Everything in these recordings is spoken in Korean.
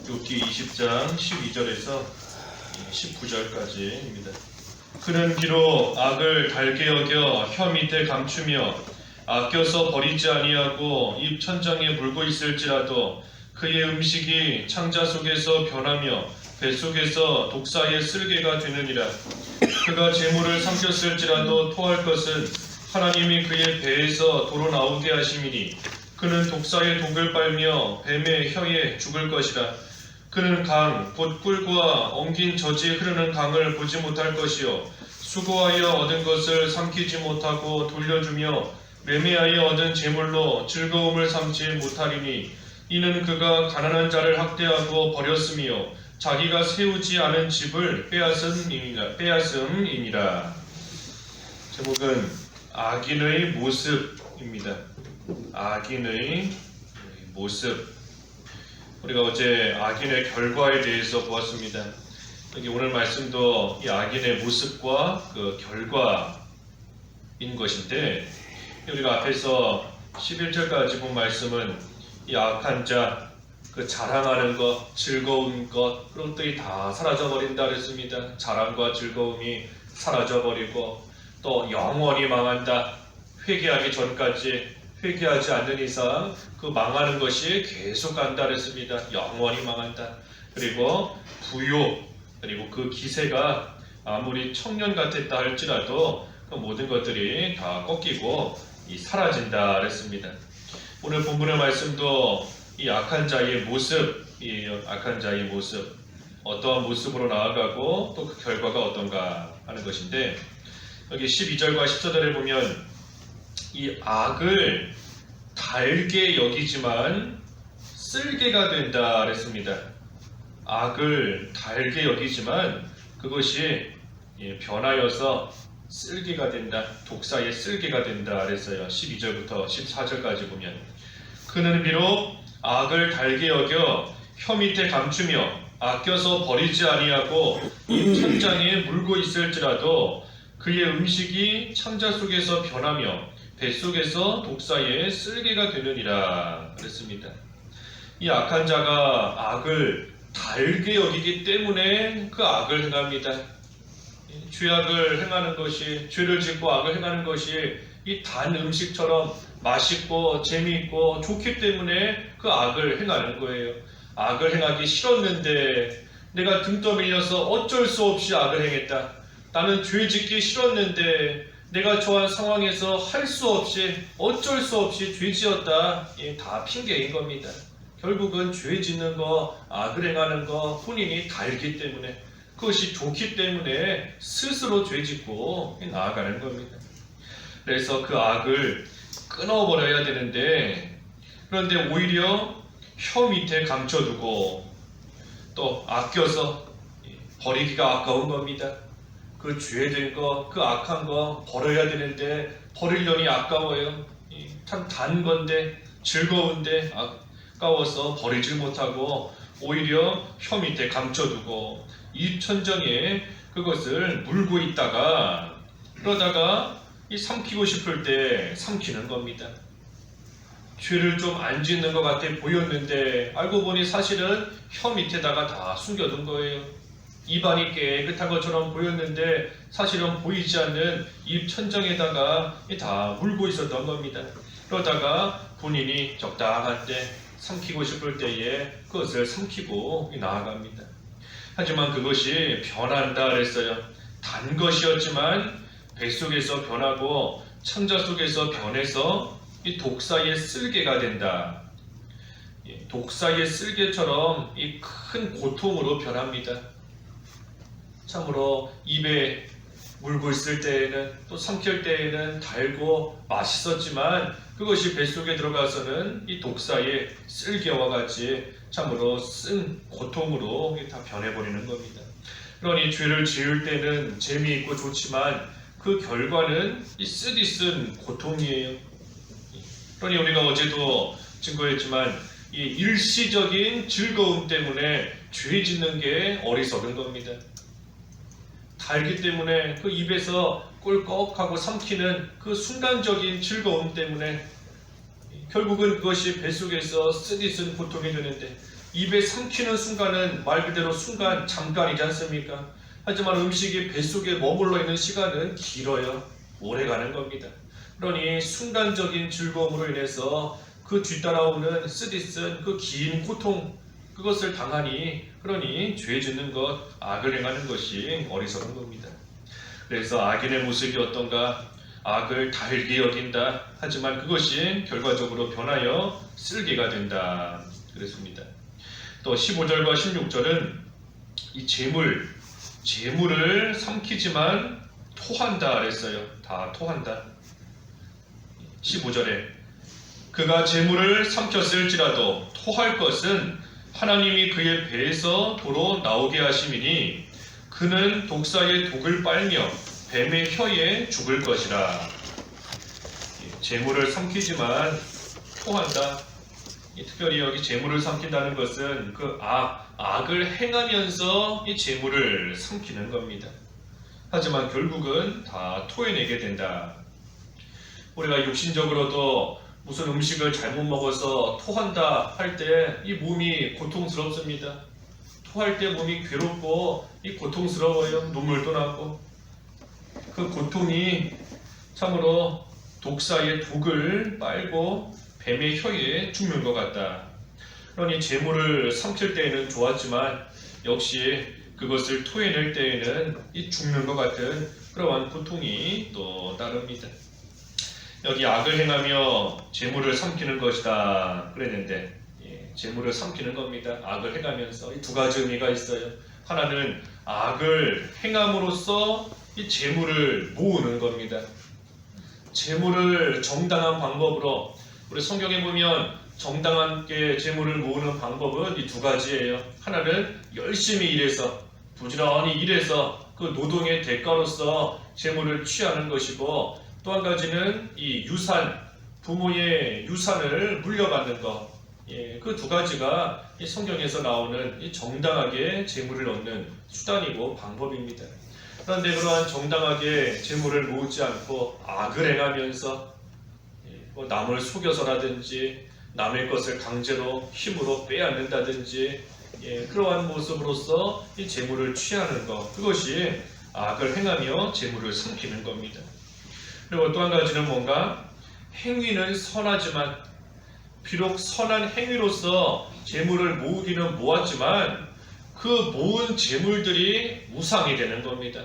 욥기 20장 12절에서 19절까지입니다. 그는 비록 악을 달게 여겨 혀 밑에 감추며 아껴서 버리지 아니하고 입 천장에 물고 있을지라도 그의 음식이 창자 속에서 변하며 뱃속에서 독사의 쓸개가 되느니라. 그가 재물을 삼켰을지라도 토할 것은 하나님이 그의 배에서 도로 나오게 하심이니 그는 독사의 독을 빨며 뱀의 혀에 죽을 것이라. 그는 강, 곧 꿀과 엉긴 젖이 흐르는 강을 보지 못할 것이요 수고하여 얻은 것을 삼키지 못하고 돌려주며 매매하여 얻은 재물로 즐거움을 삼지 못하리니 이는 그가 가난한 자를 학대하고 버렸으며 자기가 세우지 않은 집을 빼앗음이니라. 제목은 악인의 모습입니다. 악인의 모습. 우리가 어제 악인의 결과에 대해서 보았습니다. 여기 오늘 말씀도 이 악인의 모습과 그 결과인 것인데, 우리가 앞에서 11절까지 본 말씀은 이 악한 자, 그 자랑하는 것, 즐거운 것, 그런 것들이 다 사라져버린다 그랬습니다. 자랑과 즐거움이 사라져버리고 또 영원히 망한다. 회개하기 전까지 회개하지 않는 이상 그 망하는 것이 계속 간다 그랬습니다. 영원히 망한다. 그리고 부요, 그리고 그 기세가 아무리 청년 같았다 할지라도 그 모든 것들이 다 꺾이고 사라진다 그랬습니다. 오늘 본문의 말씀도 이 악한 자의 모습, 어떠한 모습으로 나아가고 또 그 결과가 어떤가 하는 것인데, 여기 12절과 14절에 보면 이 악을 달게 여기지만 쓸개가 된다 그랬습니다. 악을 달게 여기지만 그것이 변하여서 쓸개가 된다. 독사의 쓸개가 된다 그랬어요. 12절부터 14절까지 보면 그는 비록 악을 달게 여겨 혀 밑에 감추며 아껴서 버리지 아니하고 입 천장에 물고 있을지라도 그의 음식이 창자 속에서 변하며 뱃속에서 독사의 쓸개가 되느니라 그랬습니다. 이 악한 자가 악을 달게 여기기 때문에 그 악을 행합니다. 죄악을 행하는 것이, 죄를 짓고 악을 행하는 것이 이 단 음식처럼 맛있고 재미있고 좋기 때문에 그 악을 행하는 거예요. 악을 행하기 싫었는데 내가 등 떠밀려서 어쩔 수 없이 악을 행했다. 나는 죄 짓기 싫었는데 내가 저한 상황에서 할 수 없이 어쩔 수 없이 죄 지었다. 다 핑계인 겁니다. 결국은 죄 짓는 거, 악을 행하는 거 본인이 달기 때문에, 그것이 좋기 때문에 스스로 죄 짓고 나아가는 겁니다. 그래서 그 악을 끊어버려야 되는데, 그런데 오히려 혀 밑에 감춰두고 또 아껴서 버리기가 아까운 겁니다. 그 죄된 거, 그 악한 거 버려야 되는데 버리려니 아까워요. 참 단 건데, 즐거운데 아까워서 버리지 못하고 오히려 혀 밑에 감춰두고 입 천정에 그것을 물고 있다가, 그러다가 삼키고 싶을 때 삼키는 겁니다. 죄를 좀 안 짓는 것 같아 보였는데 알고 보니 사실은 혀 밑에다가 다 숨겨둔 거예요. 입안이 깨끗한 것처럼 보였는데 사실은 보이지 않는 입 천정에다가 다 물고 있었던 겁니다. 그러다가 본인이 적당한 때, 삼키고 싶을 때에 그것을 삼키고 나아갑니다. 하지만 그것이 변한다 그랬어요. 단 것이었지만 뱃속에서 변하고 창자 속에서 변해서 이 독사의 쓸개가 된다. 독사의 쓸개처럼 이 큰 고통으로 변합니다. 참으로 입에 물고 있을 때에는, 또 삼킬 때에는 달고 맛있었지만 그것이 뱃속에 들어가서는 이 독사의 쓸개와 같이 참으로 쓴 고통으로 다 변해버리는 겁니다. 그러니 죄를 지을 때는 재미있고 좋지만 그 결과는 이 쓰디쓴 고통이에요. 그러니 우리가 어제도 증거했지만 이 일시적인 즐거움 때문에 죄 짓는 게 어리석은 겁니다. 달기 때문에 그 입에서 꿀꺽하고 삼키는 그 순간적인 즐거움 때문에 결국은 그것이 뱃속에서 쓰디쓴 고통이 되는데, 입에 삼키는 순간은 말 그대로 순간 잠깐이지 않습니까? 하지만 음식이 뱃속에 머물러 있는 시간은 길어요. 오래가는 겁니다. 그러니 순간적인 즐거움으로 인해서 그 뒤따라오는 쓰디쓴 그 긴 고통, 그것을 당하니, 그러니 죄 짓는 것, 악을 행하는 것이 어리석은 겁니다. 그래서 악인의 모습이 어떤가? 악을 달게 여긴다. 하지만 그것이 결과적으로 변하여 쓸개가 된다. 그랬습니다. 또 15절과 16절은 이 재물을 삼키지만 토한다 그랬어요. 다 토한다. 15절에 그가 재물을 삼켰을지라도 토할 것은 하나님이 그의 배에서 도로 나오게 하심이니 그는 독사의 독을 빨며 뱀의 혀에 죽을 것이라. 재물을 삼키지만 토한다. 특별히 여기 재물을 삼킨다는 것은 그 악을 행하면서 이 재물을 삼키는 겁니다. 하지만 결국은 다 토해내게 된다. 우리가 육신적으로도 무슨 음식을 잘못 먹어서 토한다 할 때 이 몸이 고통스럽습니다. 토할 때 몸이 괴롭고 이 고통스러워요. 눈물도 나고. 그 고통이 참으로 독사의 독을 빨고 뱀의 혀에 죽는 것 같다. 그러니 재물을 삼킬 때에는 좋았지만 역시 그것을 토해낼 때에는 이 죽는 것 같은 그러한 고통이 또 따릅니다. 여기 악을 행하며 재물을 삼키는 것이다 그랬는데 재물을 삼키는 겁니다. 악을 행하면서 이 두 가지 의미가 있어요. 하나는 악을 행함으로써 이 재물을 모으는 겁니다. 재물을 정당한 방법으로, 우리 성경에 보면 정당하게 재물을 모으는 방법은 이 두 가지예요. 하나는 열심히 일해서, 부지런히 일해서 그 노동의 대가로서 재물을 취하는 것이고, 또 한 가지는 이 유산, 부모의 유산을 물려받는 것. 그 두 가지가 이 성경에서 나오는 이 정당하게 재물을 얻는 수단이고 방법입니다. 그런데 그러한 정당하게 재물을 모으지 않고 악을 행하면서 남을 속여서라든지 남의 것을 강제로 힘으로 빼앗는다든지 그러한 모습으로서 이 재물을 취하는 것, 그것이 악을 행하며 재물을 삼키는 겁니다. 그리고 또 한 가지는 뭔가 행위는 선하지만, 비록 선한 행위로서 재물을 모으기는 모았지만 그 모은 재물들이 우상이 되는 겁니다.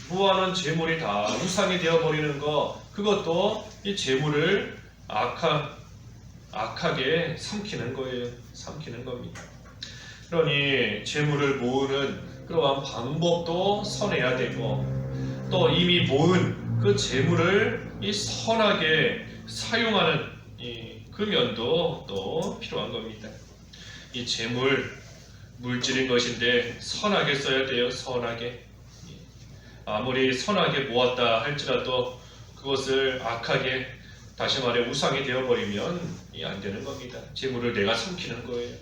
모아놓은 재물이 다 우상이 되어버리는 것, 그것도 이 재물을 악하게 삼키는 거예요. 삼키는 겁니다. 그러니 재물을 모으는 그러한 방법도 선해야 되고, 또 이미 모은 그 재물을 이 선하게 사용하는 그 면도 또 필요한 겁니다. 이 재물, 물질인 것인데 선하게 써야 돼요. 선하게. 아무리 선하게 모았다 할지라도 그것을 악하게, 다시 말해 우상이 되어버리면 안 되는 겁니다. 재물을 내가 삼키는 거예요.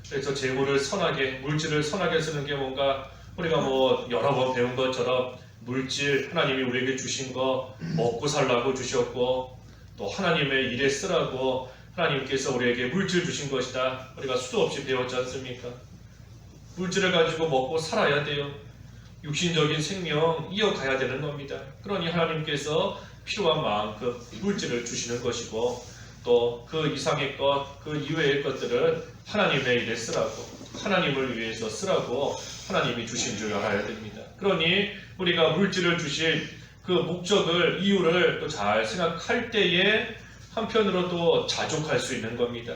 그래서 재물을 선하게, 물질을 선하게 쓰는 게 뭔가, 우리가 여러 번 배운 것처럼 물질, 하나님이 우리에게 주신 거 먹고 살라고 주셨고, 또 하나님의 일에 쓰라고 하나님께서 우리에게 물질 주신 것이다. 우리가 수도 없이 배웠지 않습니까? 물질을 가지고 먹고 살아야 돼요. 육신적인 생명 이어가야 되는 겁니다. 그러니 하나님께서 필요한 만큼 물질을 주시는 것이고, 또 그 이상의 것, 그 이외의 것들은 하나님의 일에 쓰라고, 하나님을 위해서 쓰라고 하나님이 주신 줄 알아야 됩니다. 그러니 우리가 물질을 주신 그 목적을, 이유를 또 잘 생각할 때에 한편으로도 자족할 수 있는 겁니다.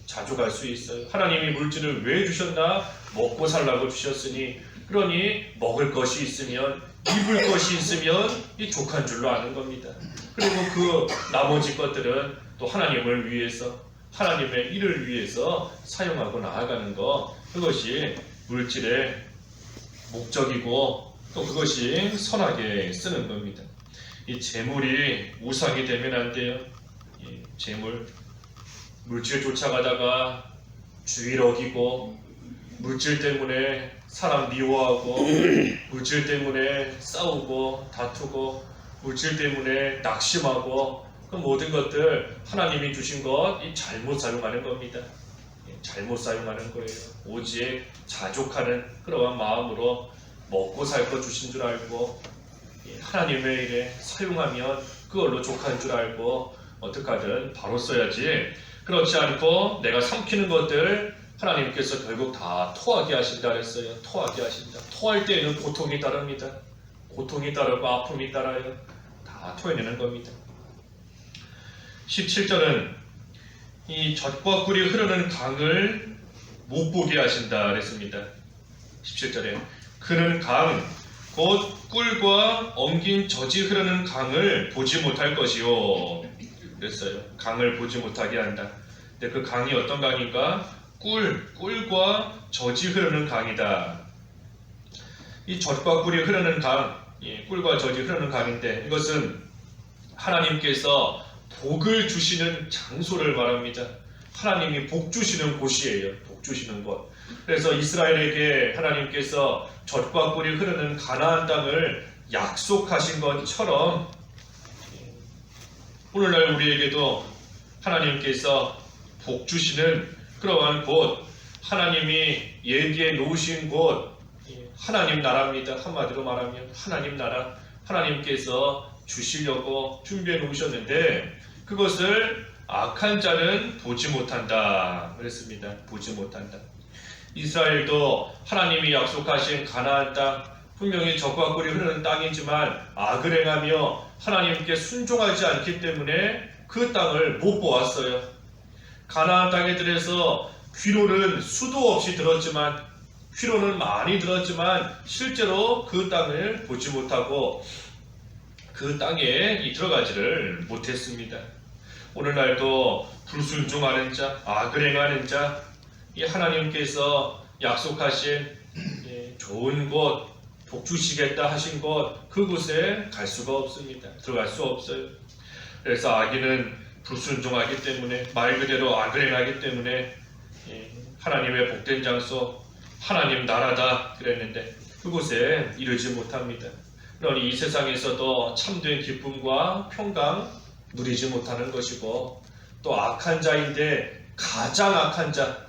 자족할 수 있어요. 하나님이 물질을 왜 주셨나? 먹고 살라고 주셨으니, 그러니 먹을 것이 있으면, 입을 것이 있으면 이 족한 줄로 아는 겁니다. 그리고 그 나머지 것들은 또 하나님을 위해서, 하나님의 일을 위해서 사용하고 나아가는 것, 그것이 물질의 목적이고, 또 그것이 선하게 쓰는 겁니다. 이 재물이 우상이 되면 안 돼요. 이 재물, 물질 쫓아가다가 주의를 어기고, 물질 때문에 사람 미워하고, 물질 때문에 싸우고 다투고, 물질 때문에 낙심하고, 그 모든 것들 하나님이 주신 것 이 잘못 사용하는 겁니다. 잘못 사용하는 거예요. 오직 자족하는 그러한 마음으로 먹고 살 거 주신 줄 알고 하나님의 일에 사용하면 그걸로 족한 줄 알고 어떻게 하든 바로 써야지, 그렇지 않고 내가 삼키는 것들 하나님께서 결국 다 토하게 하신다 그랬어요. 토하게 하신다. 토할 때에는 고통이 따릅니다. 고통이 따르고 아픔이 따라요. 다 토해내는 겁니다. 17절은 이 젖과 꿀이 흐르는 강을 못 보게 하신다 그랬습니다. 17절에 그는 강, 곧 꿀과 엉긴 젖이 흐르는 강을 보지 못할 것이요 그랬어요. 강을 보지 못하게 한다. 근데 그 강이 어떤 강인가? 꿀과 젖이 흐르는 강이다. 이 젖과 꿀이 흐르는 강, 꿀과 젖이 흐르는 강인데 이것은 하나님께서 복을 주시는 장소를 말합니다. 하나님이 복 주시는 곳이에요. 복 주시는 곳. 그래서 이스라엘에게 하나님께서 젖과 꿀이 흐르는 가나안 땅을 약속하신 것처럼 오늘날 우리에게도 하나님께서 복 주시는 그러한 곳, 하나님이 예비해 놓으신 곳, 하나님 나라입니다. 한마디로 말하면 하나님 나라, 하나님께서 주시려고 준비해 놓으셨는데 그것을 악한 자는 보지 못한다 그랬습니다. 보지 못한다. 이스라엘도 하나님이 약속하신 가나안 땅, 분명히 젖과 꿀이 흐르는 땅이지만 악을 행하며 하나님께 순종하지 않기 때문에 그 땅을 못 보았어요. 가나안 땅에 들어서 귀로는 수도 없이 들었지만, 귀로는 많이 들었지만 실제로 그 땅을 보지 못하고 그 땅에 들어가지를 못했습니다. 오늘날도 불순종하는 자, 악을 행하는 자, 이 하나님께서 약속하신 좋은 곳, 복 주시겠다 하신 곳, 그곳에 갈 수가 없습니다. 들어갈 수 없어요. 그래서 악인은 불순종하기 때문에, 말 그대로 악을 행하기 때문에 하나님의 복된 장소, 하나님 나라다 그랬는데 그곳에 이르지 못합니다. 그러니 이 세상에서도 참된 기쁨과 평강 누리지 못하는 것이고, 또 악한 자인데 가장 악한 자,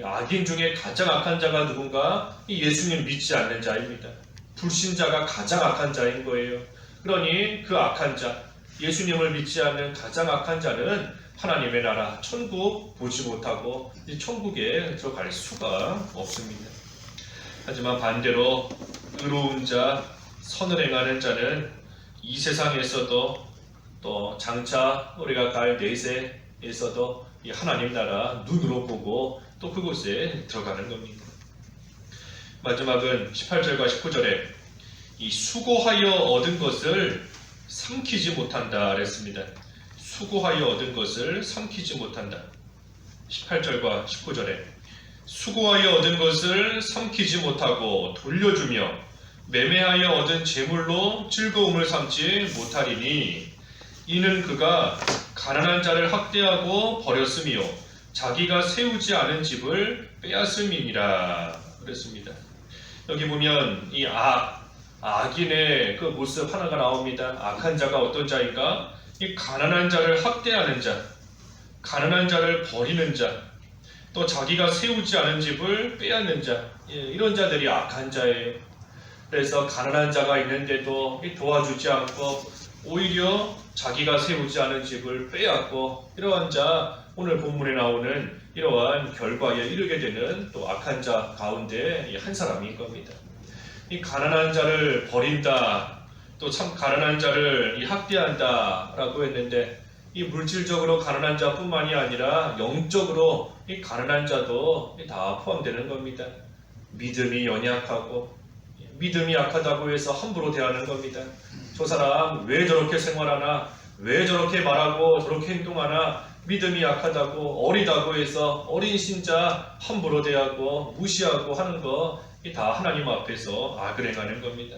악인 중에 가장 악한 자가 누군가? 예수님 믿지 않는 자입니다. 불신자가 가장 악한 자인 거예요. 그러니 그 악한 자, 예수님을 믿지 않는 가장 악한 자는 하나님의 나라, 천국 보지 못하고 이 천국에 들어갈 수가 없습니다. 하지만 반대로 의로운 자, 선을 행하는 자는 이 세상에서도 또 장차 우리가 갈 내세에서도 이 하나님 나라 눈으로 보고 또 그곳에 들어가는 겁니다. 마지막은 18절과 19절에 이 수고하여 얻은 것을 삼키지 못한다 그랬습니다. 수고하여 얻은 것을 삼키지 못한다. 18절과 19절에 수고하여 얻은 것을 삼키지 못하고 돌려주며 매매하여 얻은 재물로 즐거움을 삼지 못하리니 이는 그가 가난한 자를 학대하고 버렸으며 자기가 세우지 않은 집을 빼앗음이니라 그랬습니다. 여기 보면 이 악인의 그 모습 하나가 나옵니다. 악한 자가 어떤 자인가? 이 가난한 자를 학대하는 자, 가난한 자를 버리는 자, 또 자기가 세우지 않은 집을 빼앗는 자, 이런 자들이 악한 자예요. 그래서 가난한 자가 있는데도 도와주지 않고 오히려 자기가 세우지 않은 집을 빼앗고, 이러한 자, 오늘 본문에 나오는 이러한 결과에 이르게 되는 또 악한 자 가운데 한 사람인 겁니다. 이 가난한 자를 버린다, 또 참 가난한 자를 학대한다 라고 했는데, 이 물질적으로 가난한 자뿐만이 아니라 영적으로 이 가난한 자도 다 포함되는 겁니다. 믿음이 연약하고, 믿음이 약하다고 해서 함부로 대하는 겁니다. 저 사람 왜 저렇게 생활하나, 왜 저렇게 말하고 저렇게 행동하나, 믿음이 약하다고, 어리다고 해서 어린 신자 함부로 대하고 무시하고 하는 거, 다 하나님 앞에서 악을 행하는 겁니다.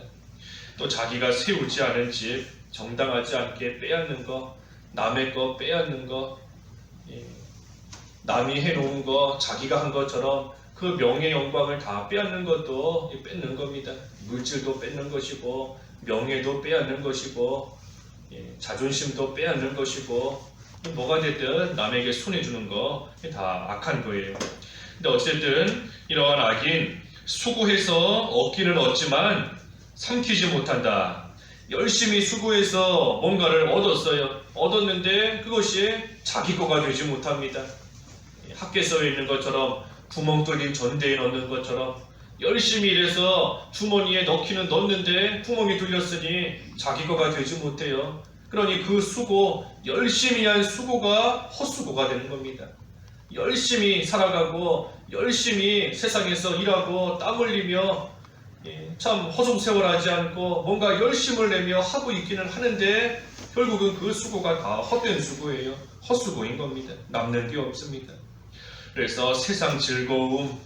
또 자기가 세우지 않은 집, 정당하지 않게 빼앗는 거, 남의 거 빼앗는 거, 남이 해놓은 거 자기가 한 것처럼 그 명예 영광을 다 빼앗는 것도 뺏는 겁니다. 물질도 뺏는 것이고, 명예도 빼앗는 것이고, 자존심도 빼앗는 것이고, 뭐가 됐든 남에게 손해주는 거 다 악한 거예요. 근데 어쨌든 이러한 악인 수고해서 얻기는 얻지만 삼키지 못한다. 열심히 수고해서 뭔가를 얻었어요. 얻었는데 그것이 자기 거가 되지 못합니다. 학계서에 있는 것처럼 구멍 뚫린 전대에 넣는 것처럼 열심히 일해서 주머니에 넣기는 넣는데 구멍이 뚫렸으니 자기 거가 되지 못해요. 그러니 그 수고, 열심히 한 수고가 헛수고가 되는 겁니다. 열심히 살아가고 열심히 세상에서 일하고 땀 흘리며 참 허송세월하지 않고 뭔가 열심을 내며 하고 있기는 하는데 결국은 그 수고가 다 헛된 수고예요. 헛수고인 겁니다. 남는 게 없습니다. 그래서 세상 즐거움,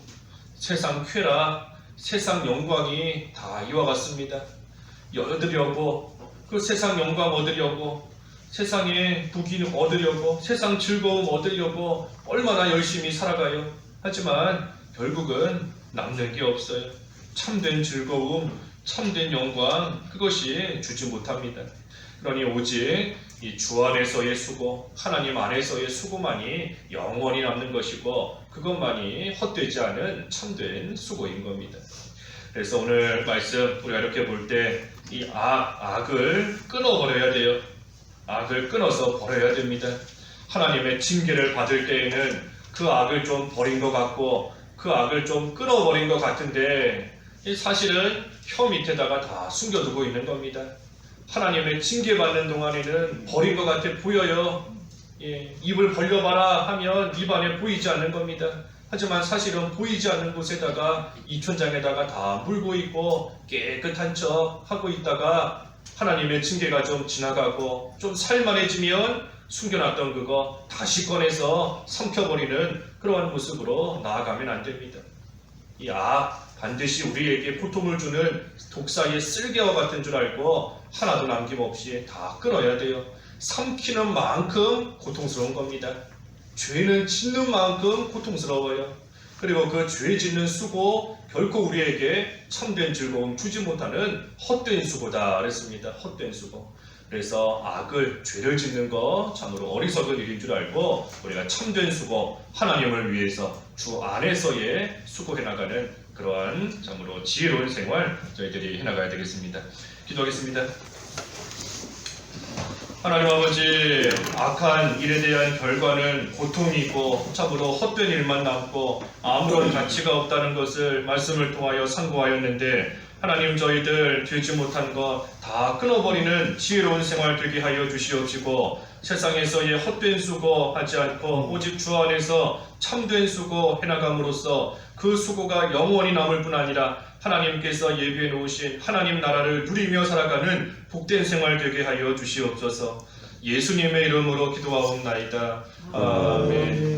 세상 쾌락, 세상 영광이 다 이와 같습니다. 얻으려고 그 세상 영광 얻으려고 세상의 부귀 얻으려고 세상 즐거움 얻으려고 얼마나 열심히 살아가요. 하지만 결국은 남는 게 없어요. 참된 즐거움, 참된 영광 그것이 주지 못합니다. 그러니 오직 이 주 안에서의 수고, 하나님 안에서의 수고만이 영원히 남는 것이고 그것만이 헛되지 않은 참된 수고인 겁니다. 그래서 오늘 말씀 우리가 이렇게 볼 때 이 악을 끊어버려야 돼요. 악을 끊어서 버려야 됩니다. 하나님의 징계를 받을 때에는 그 악을 좀 버린 것 같고 그 악을 좀 끊어버린 것 같은데 사실은 혀 밑에다가 다 숨겨두고 있는 겁니다. 하나님의 징계받는 동안에는 버린 것 같아 보여요. 입을 벌려봐라 하면 입 안에 보이지 않는 겁니다. 하지만 사실은 보이지 않는 곳에다가 이천장에다가 다 물고 있고 깨끗한 척 하고 있다가 하나님의 징계가 좀 지나가고 좀 살만해지면 숨겨놨던 그거 다시 꺼내서 삼켜버리는 그러한 모습으로 나아가면 안 됩니다. 이 악 반드시 우리에게 고통을 주는 독사의 쓸개와 같은 줄 알고 하나도 남김없이 다 끊어야 돼요. 삼키는 만큼 고통스러운 겁니다. 죄는 짓는 만큼 고통스러워요. 그리고 그 죄 짓는 수고 결코 우리에게 참된 즐거움 주지 못하는 헛된 수고다 그랬습니다. 헛된 수고. 그래서 악을, 죄를 짓는 거 참으로 어리석은 일인 줄 알고 우리가 참된 수고, 하나님을 위해서 주 안에서의 수고해 나가는 그러한 참으로 지혜로운 생활 저희들이 해나가야 되겠습니다. 기도하겠습니다. 하나님 아버지, 악한 일에 대한 결과는 고통이고 참으로 헛된 일만 남고 아무런 가치가 없다는 것을 말씀을 통하여 상고하였는데 하나님 저희들 되지 못한 것 다 끊어버리는 지혜로운 생활 되게 하여 주시옵시고 세상에서의 헛된 수고 하지 않고 오직 주 안에서 참된 수고 해나감으로써 그 수고가 영원히 남을 뿐 아니라 하나님께서 예비해 놓으신 하나님 나라를 누리며 살아가는 복된 생활 되게 하여 주시옵소서. 예수님의 이름으로 기도하옵나이다. 아멘.